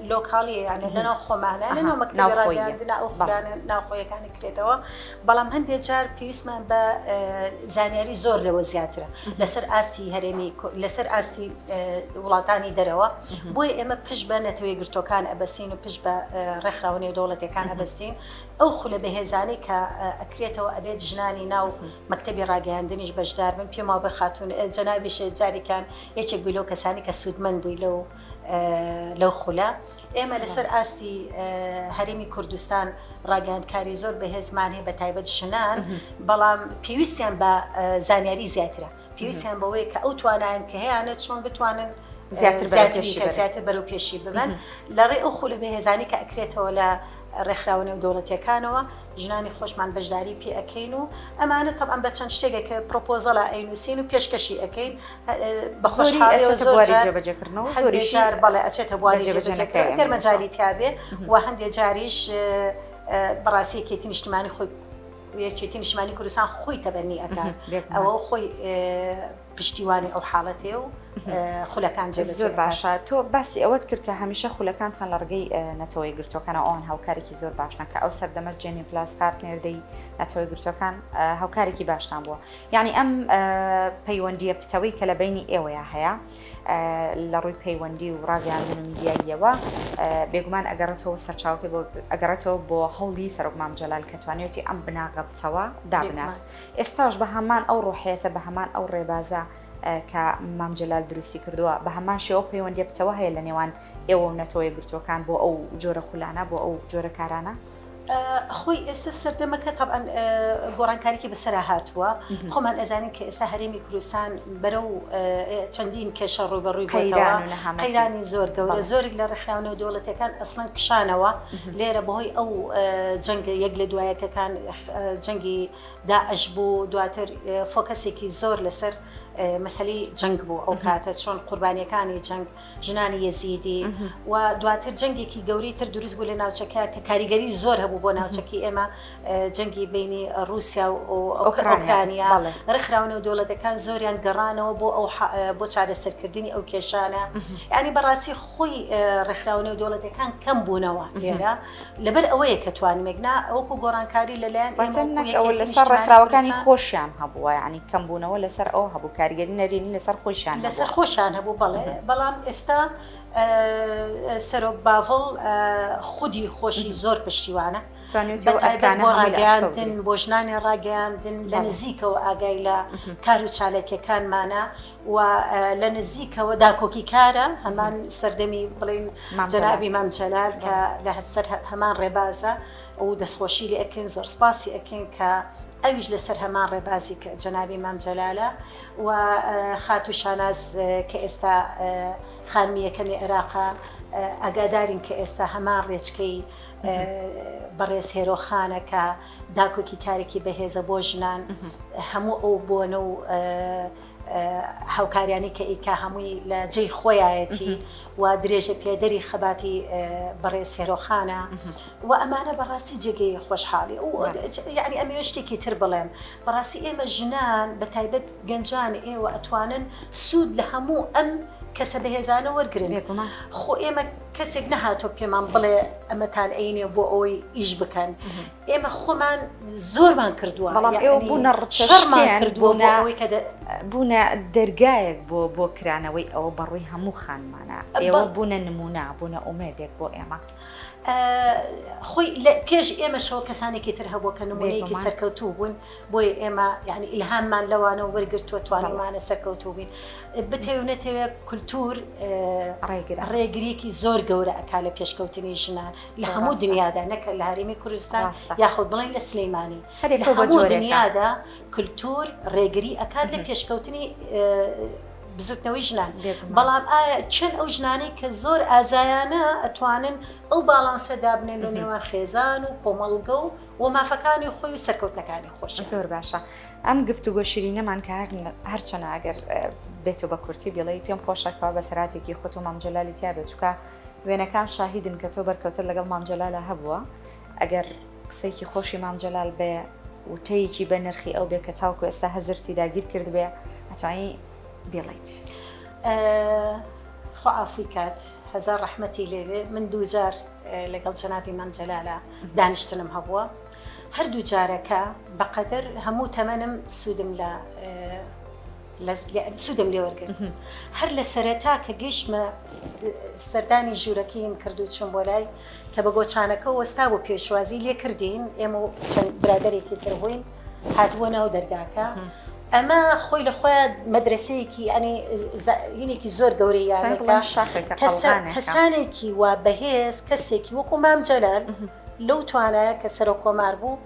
لۆکاڵیە یانە لەناو خۆمانە لەناو مەکتەبی ڕاگەاندنا ئەو خولانە ناوخۆیەکانی کرێتەوە بەڵام هەندێک جار پێویستمان بە زانیاری زۆر لەوە زیاترە لەسەر ئاستی هەرێمی لەسەر ئاستی وڵاتانی دەرەوە بۆیە ئێمە پشت بە نەتەوەی گرتوەکان ئەبەستین و پشت بە ڕێکخراوەی دەوڵەتەکان ئەبەستین ئەو خولە بەهێزانی کە ئەکرێتەوە ئەبێت ژنانی ناو مەکتەبی ڕاگەاندنیش بەشدار بن پێما بخاتون جەنابیش جارێکان یەکێک بووی لەو کەسانی کە سوودمەند بووی لەو خولە ئێمە لەسەر ئاستی هەرێمی کوردستان ڕاگەاندکاری زۆر بەهێزمان هەیە بە تایبەت ژنان بەڵام پێویستیان بە زانیاری زیاترە پێویستیان بەوەی کە ئەو توانایان کە هەیەە چۆن بتوانن زیاتر بەرەو پێشی ببن لە ڕێ ئەو خولە بەهێزانی کە ئەکرێتەوە لە ڕێکخراوە و دەوڵەتیەکانەوە ژنانی خۆشمان بەشداری پێ ئەەکەین و ئەمانە تەبعاً بە چەند شتێکە کە پرۆپۆزەڵە ئەینووسین و پێشکەشی ئەەکەین بە خۆشحاڵیەوە زۆر جار بەڵێ ئەچێتە بواری جێبەجێکردن ئەگەر مەجالی تیابێ و هەندێک جاریش بەڕاستی یەکێتی نیشتیمانی خۆی یەکێتی نیشتیمانی کوردستان خۆی تەبەنی ئەکات ئەوە خۆی پشتیوانی ئەو حاڵەتێ و خولەکان زۆر باشە تۆ باسی ئەوەت کرد کە هەمیشە خولەکانتان لە ڕگەی نەتەوەی گرتوەکانە ئەوان هاوکارێکی زۆر باشنەکە ئەو سەردەمە جێنی پلاس پارتنێردەی نەتەوەی گرتوەکان هاوکارێکی باشتان بووە یعنی ئەم پەیوەندیە پتەوەی کە لە بینی ئێوەیە هەیە لە ڕووی پەیوەندی و ڕاگەاندن و میدیاییەوە بێگومان ئەگەڕێتەوە سەرچاوکە ئەگەڕێتەوە بۆ هەوڵی سەرۆک مام جەلال کە توانێتی ئەم بناغە پتەوە دابنات ئێستاش بە هەمان ئەو ڕۆحیەتە بە هەمان ئەو ڕێبازە کە مام جەلال دروستی کردووە بە هەمان شێوە پەیوەندی بتەوە هەیە لە نێوان ئێوە و نەتەوەی گرتوەکان بۆ ئەو جۆرە خولانە بۆ ئەو جۆرە کارانە؟ خۆی ئێستا سەردەمەکە طبعاً گۆڕانکاریکی بەسەرا هاتووە خۆمان ئەزانین کە ئێستا هەرێمی کوردستان بەرەو چەندین کێشە ڕوبەڕووی بۆتەوە قەیرانی زۆر گەورە زۆرێک لە ڕێکخراونەوە دەوڵەتەکان ئەسڵەن کشانەوە لێرە بەهۆی ئەو جەنگە یەک لە دوایەکەکان جەنگی داعش بوو دواتر فۆکەسێکی زۆر لەسەر مەسەلەی جەنگ بوو ئەو کاتە چۆن قوربانیەکانی جەنگ ژنانی یەزیدی و دواتر جەنگێکی گەوری تر دروست بوو لە ناوچەکە کە کاریگەری زۆر هەبوو بۆ ناوچەکی ئێمە جەنگی بینی رووسیا و ئۆکرانیا ڕێکخراونەوە دەوڵەتەکان زۆریان گەڕانەوە بۆ چارەسەرکردنی ئەو کێشانە یعنی بەڕاستی خۆی ڕێکخراونەوە دەوڵەتەکان کەم بوونەوە لێرە لەبەر ئەوەیە کە توانمێکنا ئەوکو گۆڕانکاری لەلایەن لەسەر ڕێکخراوەکانی خۆشیان هەبووە یعنی کەم بوونەوە لەسەر ئەو هەبوو کاریگەری نەرینی لەسەر خۆشیان هەبوو بەڵام ئێستا سەرۆک باڤڵ خودی خۆشی زۆر پشتیوانە بۆ ڕاگەیاندن بۆ ژنانی ڕاگەیاندن لە نزیکەوە ئاگای لە کار و چالێکەکانمانە و لە نزیکەوە داکۆکی کارە هەمان سەردەمی بڵین جەنابی مام جەلال کە لە هەسەر هەمان ڕێبازە و دەستخۆشی لێ ئەکەین زۆر سپاسی ئەکەین کە ئەویش لەسەر هەمان ڕێبازی کە جەنابی مام جەلالە و خاتو شاناز کە ئێستا خانمیەکەمی عێراقا ئاگادارین کە ئێستا هەمان ڕێچکەی بەڕێز هێرۆخانە کە داکۆکی کارێکی بەهێزە بۆ ژنان هەموو ئەو بۆنە و هاوکاریانی کە ئیکا هەمووی لە جێی خۆیایەتی و درێژە پێدەری خەباتی بەڕێز هێرۆخانە و ئەمانە بەڕاستی جێگەی خۆشحاڵی یعنی ئەمێ شتێکی تر بڵێم بەڕاستی ئێمە ژنان بە تایبەت گەنجان ئێوە ئەتوانن سوود لە هەموو ئەم کەسە بەهێزانە وەرگرن خۆ ئێمە کەسێک نەهاتۆ پێمان بڵێ ئەمەتان ئەینێ بۆ ئەوەی ئیش بکەن ئێمە خۆمان زۆرمان کردووە بەڵام ئێوە بوونە ڕچەشمان بوونە دەرگایەک بۆ کرانەوەی ئەوە بەڕووی هەموو خانمانە ئێوە بوونە نمونە بوونە ئومێدێک بۆ ئێمە خۆی پێش ئێمەشەوە کەسانێکی تر هەبوو کە نمونەیەکی سەرکەوتوو بوون بۆی ئێمە یعنی ئیلهاممان لەوانەوە وەرگرتووە توانیمانە سەرکەوتوو بین بتەوێ نەتەوێ کولتور ڕێگریەکی زۆر گەورە ئەکا لە پێشکەوتنی ژنان لە هەموو دنیادا نەکە لە هەرێمی کوردستان یاخود بڵین لە سلەیمانی لە هەموو دنیادا کولتور ڕێگری ئەکات لە پێشکەوتنی بزوتنەوەی ژنان بەڵام ئایا چەند ئەو ژنانەی کە زۆر ئازایانە ئەتوانن ئەو باڵانسە دابنێن لە نێوان خێزان و کۆمەڵگە و مافەکانی خۆی و سەرکەوتنەکانی خۆش زۆر باشە ئەم گفتوگۆ شیرینەمان کە هەرچەنە ئەگەر بێتەوە بە کورتی بڵێ پێم خۆشەکەوە بە سەراتێکی خۆت و مام جەلالی تیا بێت چکە وێنەکان شاهیدن کە تۆ بەرکەوتر لەگەڵ مام جەلالە هەبووە ئەگەر قسەیەکی خۆشی مام جەلال بێ وتەیەکی بە نرخی ئەو بێ کە تاوکو ئێستا هەزرتی داگیر کرد بێ ئەتوانی بێڵیت خۆ ئافوی کات هەزار ڕەحمەتی لێوێ من دووجار لەگەڵ جەنابی مام جەلالە دانیشتنم هەبووە هەردوو جارەکە بەقەدەر هەموو تەمەنم سوودم سوودم لێ وەرگرت هەر لە سەرەتا کە گەیشتمە سەردانی ژوورەکەیم کرد و چوون بۆ لای کە بە گۆچانەکە وەستا بۆ پێشوازی لێ کردین ئێمە چەند برادەرێکی تر بووین هاتبووە ناو دەرگاکە ئەمە خۆی لە خۆیان مەدرسەیەکی ینێکی زۆر گەورەیانەکە کەسانێکی وا بەهێز کەسێکی وەکو مام جەلال لەو توانایە کە سەر کۆمار بوو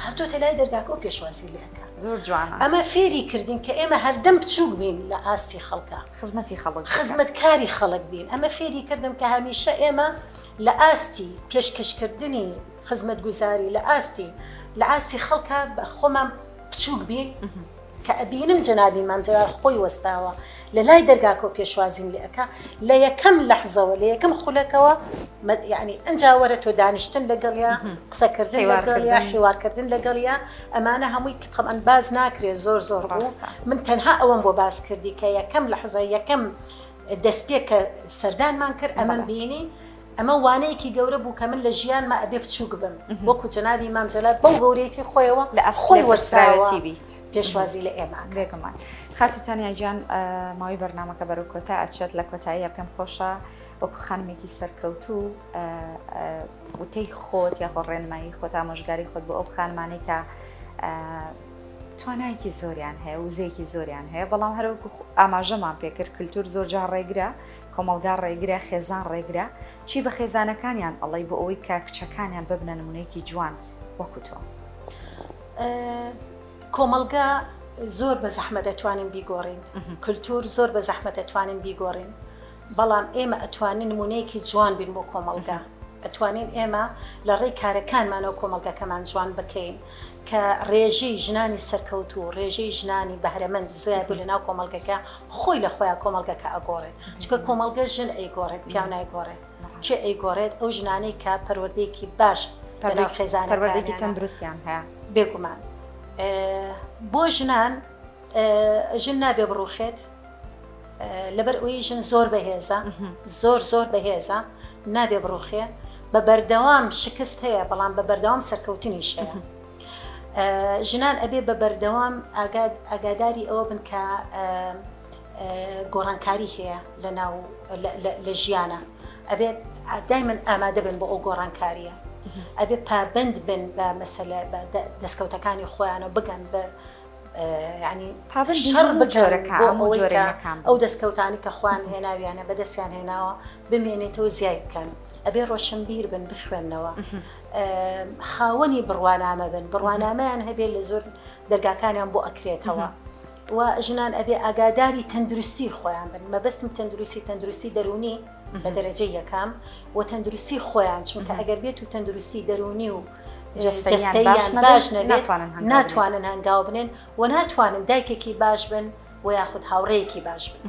هاتۆتە لای دەرگاکە و پێشوازی لێکە زۆر جوانە ئەمە فێری کردین کە ئێمە هەردەم بچووک بین لە ئاستی خەڵکە خزمەتکاری خەڵک بین ئەمە فێری کردم کە هەمیشە ئێمە لە ئاستی پێشکەشکردنی خزمەت گوزاری لە ئاستی خەڵکە بە خۆمان بچووک بین کە ئەبینم جەنابی مام جەلال خۆی وەستاوە لە لای دەرگاکە و پێشوازیم لێەکە لە یەکەم لەحزەوە لە یەکەم خولەکەوە یعنی ئەنجا وەرە تۆ دانیشتن لەگەڵیا قسەکردن لەگەڵیا حیوارکردن لەگەڵیا ئەمانە هەمووی طبعاً باز ناکرێت زۆر بوو من تەنها ئەوەم بۆ باس کردی کە یەکەم لەحزە یەکەم دەستپێک کە سەردانمان کرد ئەمەم بینی ئەمە وانەیەکی گەورە بوو کە من لە ژیانمە ئەبێ بچووک بم وەکو جەنابی مام جەلال بەو گەورەیەتی خۆیەوە لە خۆی وەستراوەتی بیت پێشوازی لە ئێمە بێگومان خاتوتانیا گیان ماوەی بەرنامەکە بەرەو کۆتا ئەچێت لە کۆتاییە پێم خۆشە وەکو خانمێکی سەرکەوتوو وتەی خۆت یاخۆ ڕێنمایی خۆت ئامۆژگاری خۆت بۆ ئەو خانمانەی کە توانایکی زۆریان هەیە و زێکی زۆریان هەیە بەڵام هەروەکو ئاماژەمان پێکرد کللتور زۆر جار ڕێگرە کۆمەلگا ڕێگرە خێزان ڕێگرە چی بە خێزانەکانیان ئەڵی بۆ ئەوەی کە کچەکانیان ببنە نمونەیەکی جوان وەکو تۆ کۆمەلگا زۆر بە زەحمە دەتوانین بیگۆڕین کللتور زۆر بە زەحمە دەتوانین بیگۆڕین بەڵام ئێمە ئەتوانین نمونەیەکی جوان بین بۆ کۆمەلگا ئەتوانین ئێمە لە ڕێی کارەکانمانەوە کۆمەلگەکەمان جوان بکەین کە ڕێژەی ژنانی سەرکەوت و ڕێژەی ژنانی بەهرەمەند زیای بوو لە ناو کۆمەلگەکە خۆی لە خۆیان کۆمەلگەکە ئەگۆڕێت چکە کۆمەلگە ژن ئەیگۆڕێت پیاو نایگۆڕێت چێ ئەیگۆڕێت ئەو ژنانەی کە پەروەردەیەکی باش لەناو خێزانەکانیانە پەروەردەیەکی تەندروستیان هەیە بێگومان بۆ ژنان ژن نابێ بڕوخێت لەبەر ئەوی ژن زۆر بەهێزە زۆر بەهێزە نابێ بڕوخێ بە بەردەوام شکست هەیە بەڵام بە بەردەوام سەرکەوتنیش هەیە ژنان ئەبێ بە بەردەوام ئاگاداری ئەوە بن کە گۆڕانکاری هەیە لە ژیانە ئەبێت دایمەن ئامادە بن بۆ ئەو گۆڕانکاریە ئەبێ پابند بن بە مەسەلە دەستکەوتەکانی خۆیانە بگەن بە ینی شەڕ ئەو دەستکەوتانی کە خوان هێناویانە بەدەستیان هێناوە بمێنێتەوە زیای بکەن ئەبێ ڕۆشنبیر بن بخوێننەوە خاوەنی بڕوانامە بن بڕوانامەیان هەبێت لە زۆر دەرگاکانیان بۆ ئەکرێتەوە و ژنان ئەبێ ئاگاداری تەندروستی خۆیان بن مەبەستم تەندروستی دەرونی بە دەرەجەی یەکەم و تەندروستی خۆیان چونکە ئەگەر بێت و تەندروستی دەرونی و جستەیان باش نەبێت ناتوانن هەنگاو بنێن و ناتوانن دایکێکی باش بن و یاخود هاوڕێیەکی باش بن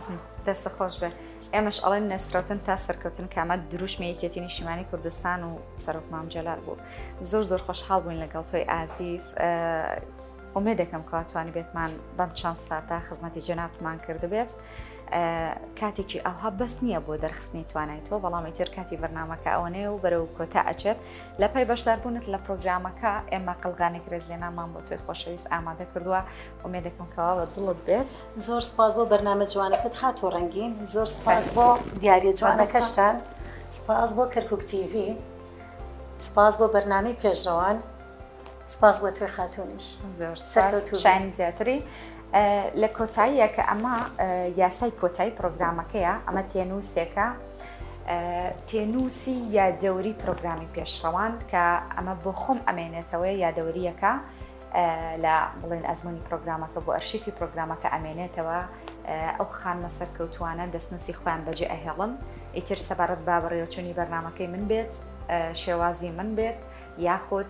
دەستە خۆش بێ ئێمەش ئەڵێن نەسرەوتن تا سەرکەوتن کامە دروشمە یەکێتی نیشتیمانی کوردستان و سەرۆک مام جەلال بوو زۆر خۆشحاڵ بووین لەگەڵ تۆی ئازیز ئومێ دەکەم کەواتوانی بێتمان بەم چەند ساتە خزمەتی جەنابمان کردبێت کاتێکی ئەوها بەس نییە بۆ دەرخستنی توانایتەوە بەڵام ئیتر کاتی بەرنامەکە ئەوەنەیە و بەرەو کۆتا ئەچێت لە پای بەشداربوونت لە پرۆگرامەکە ئێمە قەلغانێک ڕێزلێنامان بۆ تۆی خۆشەویست ئامادە کردووە ئومێ دەکەمکەوە بە دڵت بێت زۆر سپاس بۆ بەرنامە جوانەکەت خاتۆ ڕەنگین زۆر سپاس بۆ دیارە جوانەکەشتان سپاس بۆ کەرکووک تیڤ سپاس بۆ بەرنامەی پێشڕەوان سپاس بۆ توێ خاتونیش شانی زیاتری لە کۆتاییە کە ئەمە یاسای کۆتایی پرۆگرامەکەیە ئەمە تێنووسێکە تێنووسی یادەوری پرۆگرامی پێشڕەوان کە ئەمە بۆ خۆم ئەمێنێتەوەی یادەوریەکە لە بڵێن ئەزمموی پرۆگرامەکە بۆ ئەرشیفی پرۆگرامەکە ئەمێنێتەوە ئەو خانمە سەرکەوتوانە دەستنووسی خۆیان بەجێ ئەهێڵن ئیتر سەبارەت با بەڕێوەچوونی بەرنامەکەی من بێت شێوازی من بێت یاخود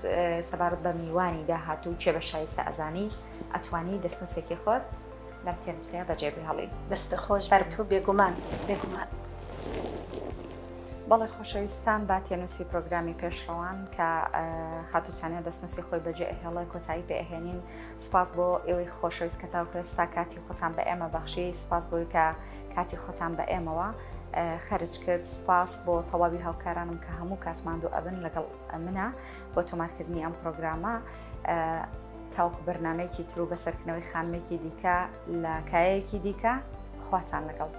سەبارەت بە میوانی داهاتوو چێ بە شایستە ئەزانی ئەتوانی دەستنووسێکی خۆت لەم تێنووسەیە بەجێ بهێڵی دەستە خۆش بەرتوو بێگومان بەڵێ خۆشەویستان با تێنووسی پرۆگرامی پێشڕەوان کە خاتوتانە دەستنووسی خۆی بەجێ ئەهێڵە کۆتایی پێئهێنین سپاس بۆ ئێوەی خۆشەویست کە تاوکەستا کاتی خۆتان بە ئێمە بەخشی سپاس بۆی کە کاتی خۆتان بە ئێمەوە خەرج کرد سپاس بۆ تەواوی هاوکارانم کە هەموو کاتماندوو ئەبن لەگەڵ منە بۆ تۆمارکردنی ئەم پرۆگرامە تاوکو بەرنامەیەکی تر و بەسەرکردنەوەی خانمێکی دیکە لە کایەکی دیکە خواتان لەگەڵ